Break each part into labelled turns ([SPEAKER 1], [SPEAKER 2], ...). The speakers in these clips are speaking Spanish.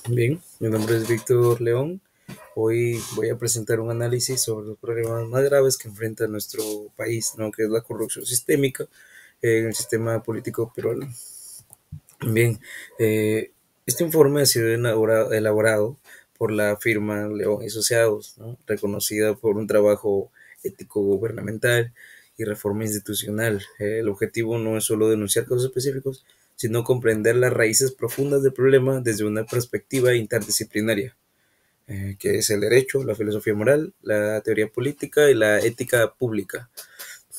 [SPEAKER 1] Bien, mi nombre es Víctor León. Hoy voy a presentar un análisis sobre los problemas más graves que enfrenta nuestro país, ¿no? Que es la corrupción sistémica en el sistema político peruano. Bien, eh, este informe ha sido elaborado por la firma León y Asociados, ¿no? Reconocida por un trabajo ético gubernamental y reforma institucional. El objetivo no es solo denunciar casos específicos, sino comprender las raíces profundas del problema desde una perspectiva interdisciplinaria, que es el derecho, la filosofía moral, la teoría política y la ética pública.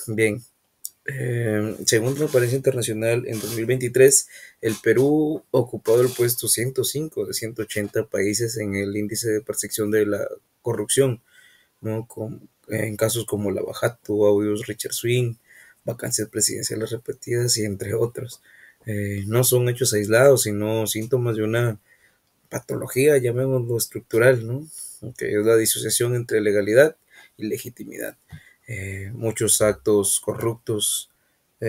[SPEAKER 1] Bien, según Transparencia Internacional, en 2023, el Perú ha ocupado el puesto 105 de 180 países en el índice de percepción de la corrupción, ¿no? En casos como Lavajato, audios Richard Swing, vacancias presidenciales repetidas y entre otros. No son hechos aislados, sino síntomas de una patología, llamémoslo estructural, ¿no? Que es la disociación entre legalidad y legitimidad. Muchos actos corruptos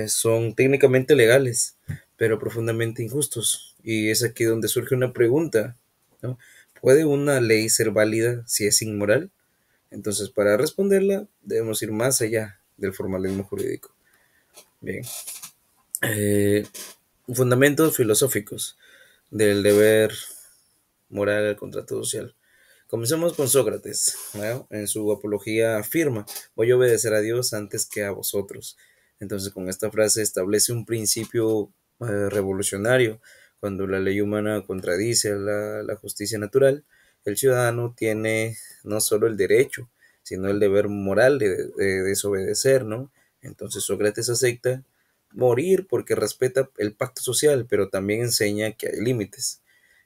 [SPEAKER 1] son técnicamente legales, pero profundamente injustos. Y es aquí donde surge una pregunta, ¿no? ¿Puede una ley ser válida si es inmoral? Entonces, para responderla, debemos ir más allá del formalismo jurídico. Bien. Eh, Fundamentos filosóficos del deber moral al contrato social. Comencemos con Sócrates, ¿no? En su apología afirma: voy a obedecer a Dios antes que a vosotros. Entonces, con esta frase establece un principio revolucionario. Cuando la ley humana contradice la justicia natural, el ciudadano tiene no solo el derecho, sino el deber moral de desobedecer, ¿no? Entonces Sócrates acepta morir porque respeta el pacto social, pero también enseña que hay límites.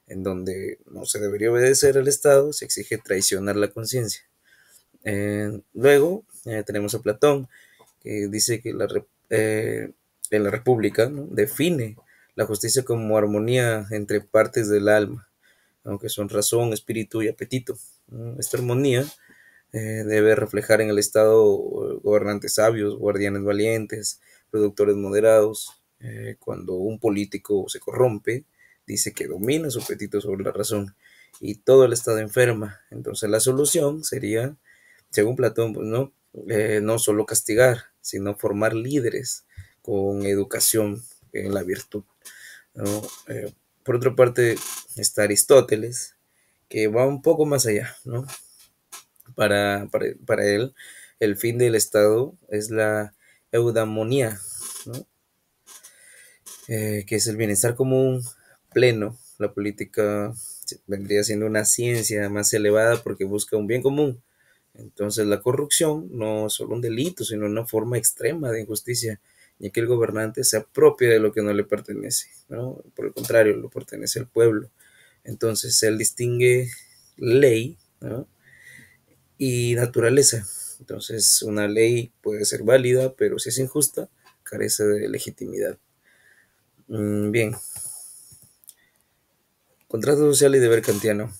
[SPEAKER 1] En donde no se debería obedecer al Estado, se exige traicionar la conciencia. Luego tenemos a Platón, que dice que en la República, ¿no? Define la justicia como armonía entre partes del alma, aunque son razón, espíritu y apetito, ¿no? Esta armonía debe reflejar en el Estado gobernantes sabios, guardianes valientes, productores moderados. Cuando un político se corrompe, dice que domina su apetito sobre la razón y todo el Estado enferma. Entonces la solución sería, según Platón, pues, no solo castigar, sino formar líderes con educación en la virtud, ¿no? Por otra parte está Aristóteles, que va un poco más allá, ¿no? Para él, el fin del Estado es la eudamonía, ¿no? Que es el bienestar común pleno. La política vendría siendo una ciencia más elevada porque busca un bien común. Entonces la corrupción no es solo un delito, sino una forma extrema de injusticia, ya que el gobernante se apropia de lo que no le pertenece, ¿no? Por el contrario, lo pertenece al pueblo. Entonces él distingue ley, ¿no? Y naturaleza. Entonces, una ley puede ser válida, pero si es injusta, carece de legitimidad. Bien, contrato social y deber kantiano.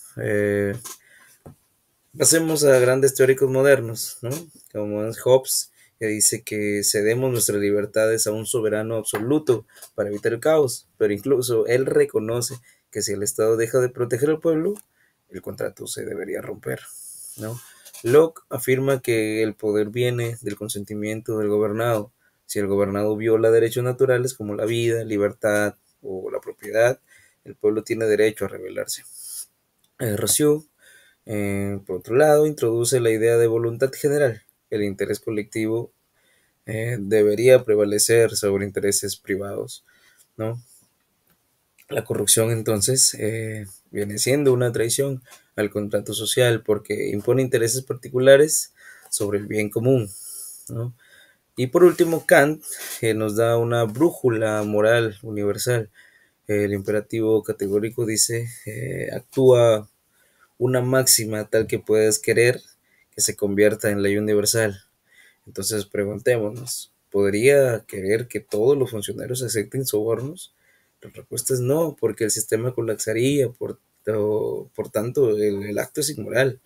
[SPEAKER 1] Pasemos a grandes teóricos modernos, ¿no? Como es Hobbes, que dice que cedemos nuestras libertades a un soberano absoluto para evitar el caos, pero incluso él reconoce que si el Estado deja de proteger al pueblo, el contrato se debería romper, ¿no? Locke afirma que el poder viene del consentimiento del gobernado. Si el gobernado viola derechos naturales como la vida, libertad o la propiedad, el pueblo tiene derecho a rebelarse. Rousseau, por otro lado, introduce la idea de voluntad general. El interés colectivo debería prevalecer sobre intereses privados, ¿no? La corrupción entonces viene siendo una traición al contrato social porque impone intereses particulares sobre el bien común, ¿no? Y por último, Kant nos da una brújula moral universal. El imperativo categórico dice, actúa una máxima tal que puedes querer que se convierta en ley universal. Entonces preguntémonos, ¿podría querer que todos los funcionarios acepten sobornos? La respuesta es no, porque el sistema colapsaría, por tanto el acto es inmoral.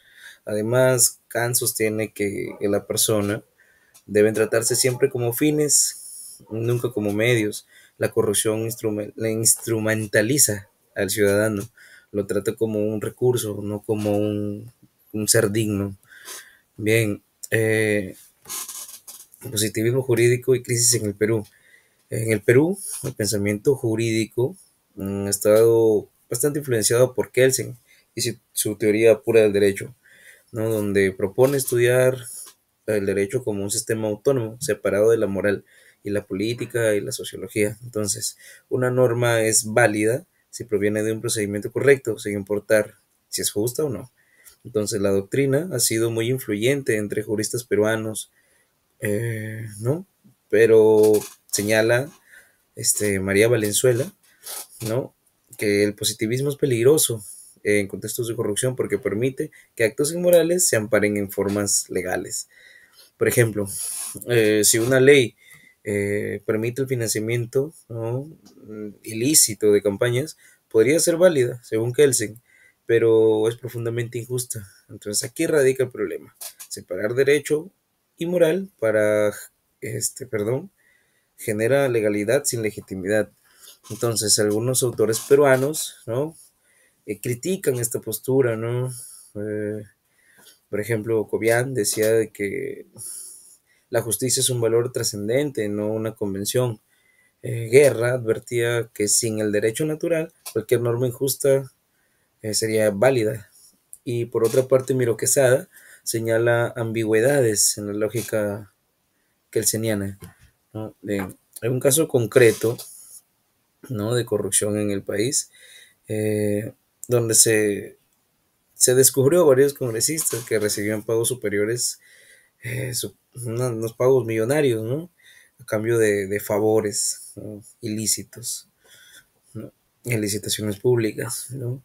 [SPEAKER 1] Además, Kant sostiene que la persona deben tratarse siempre como fines, nunca como medios. La corrupción la instrumentaliza al ciudadano, lo trata como un recurso, no como un ser digno. Bien, positivismo jurídico y crisis en el Perú. En el Perú, el pensamiento jurídico ha estado bastante influenciado por Kelsen y su teoría pura del derecho, ¿no? Donde propone estudiar el derecho como un sistema autónomo, separado de la moral y la política y la sociología. Entonces, una norma es válida si proviene de un procedimiento correcto, sin importar si es justa o no. Entonces, la doctrina ha sido muy influyente entre juristas peruanos, ¿no? Pero señala María Valenzuela, ¿no? Que el positivismo es peligroso en contextos de corrupción porque permite que actos inmorales se amparen en formas legales. Por ejemplo, si una ley permite el financiamiento, ¿no?, ilícito de campañas, podría ser válida, según Kelsen, pero es profundamente injusta. Entonces aquí radica el problema: separar derecho y moral para, perdón, genera legalidad sin legitimidad. Entonces algunos autores peruanos, ¿no?, critican esta postura, ¿no? Eh, por ejemplo, Cobian decía de que la justicia es un valor trascendente, no una convención. Guerra advertía que sin el derecho natural, cualquier norma injusta sería válida. Y por otra parte, Miro Quesada señala ambigüedades en la lógica kelseniana, ¿no? Hay un caso concreto, ¿no?, de corrupción en el país, eh, donde se descubrió a varios congresistas que recibían pagos superiores, unos pagos millonarios, ¿no?, a cambio de favores, ¿no?, ilícitos, ¿no?, en licitaciones públicas, ¿no?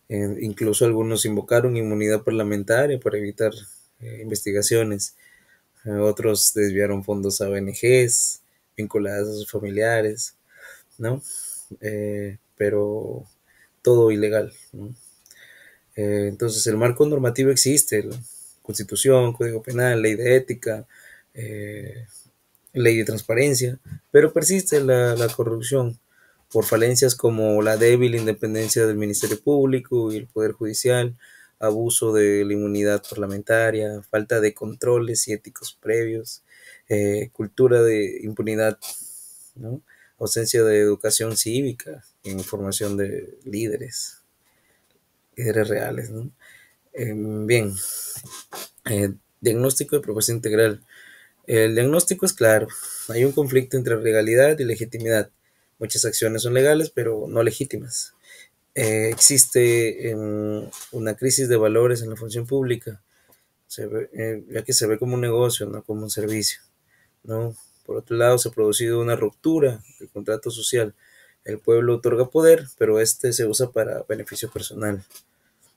[SPEAKER 1] Incluso algunos invocaron inmunidad parlamentaria para evitar investigaciones. Otros desviaron fondos a ONGs vinculadas a sus familiares, ¿no? Pero todo ilegal, ¿no? Entonces el marco normativo existe: la Constitución, Código Penal, Ley de Ética, eh, Ley de Transparencia, pero persiste la corrupción por falencias como la débil independencia del Ministerio Público y el Poder Judicial, abuso de la inmunidad parlamentaria, falta de controles y éticos previos, cultura de impunidad, ¿no?, ausencia de educación cívica, información de líderes reales, ¿no? Bien, diagnóstico de propuesta integral. El diagnóstico es claro: hay un conflicto entre legalidad y legitimidad. Muchas acciones son legales, pero no legítimas. Existe una crisis de valores en la función pública, ya que se ve como un negocio, no como un servicio, ¿no? Por otro lado, se ha producido una ruptura del contrato social. El pueblo otorga poder, pero este se usa para beneficio personal,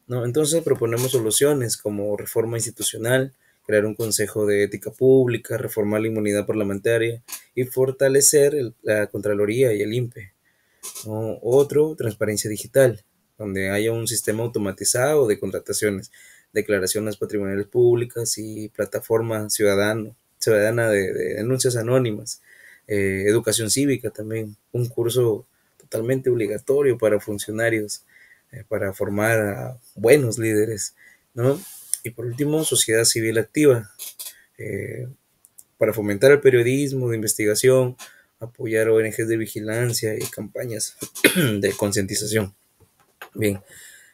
[SPEAKER 1] ¿no? Entonces proponemos soluciones como reforma institucional, crear un consejo de ética pública, reformar la inmunidad parlamentaria y fortalecer la Contraloría y el INPE, ¿no? Otro, transparencia digital, donde haya un sistema automatizado de contrataciones, declaraciones patrimoniales públicas y plataforma ciudadana de denuncias anónimas. Educación cívica también, un curso totalmente obligatorio para funcionarios, para formar a buenos líderes, ¿no? Y por último, sociedad civil activa, eh, para fomentar el periodismo de investigación, apoyar ONGs de vigilancia y campañas de concientización. Bien,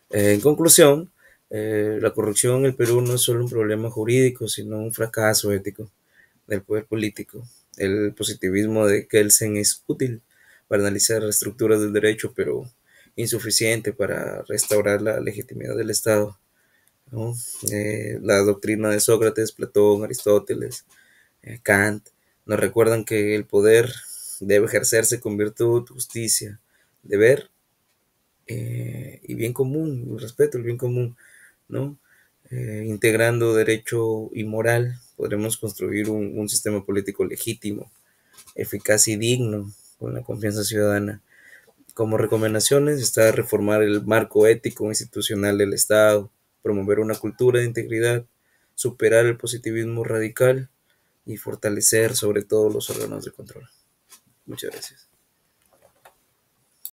[SPEAKER 1] en conclusión, la corrupción en el Perú no es solo un problema jurídico, sino un fracaso ético del poder político. El positivismo de Kelsen es útil para analizar las estructuras del derecho, pero insuficiente para restaurar la legitimidad del Estado, ¿no? La doctrina de Sócrates, Platón, Aristóteles, Kant nos recuerdan que el poder debe ejercerse con virtud, justicia, deber, y bien común, el respeto, el bien común, ¿no? Integrando derecho y moral, podremos construir un sistema político legítimo, eficaz y digno, con la confianza ciudadana. Como recomendaciones está reformar el marco ético institucional del Estado, promover una cultura de integridad, superar el positivismo radical y fortalecer sobre todo los órganos de control. Muchas gracias.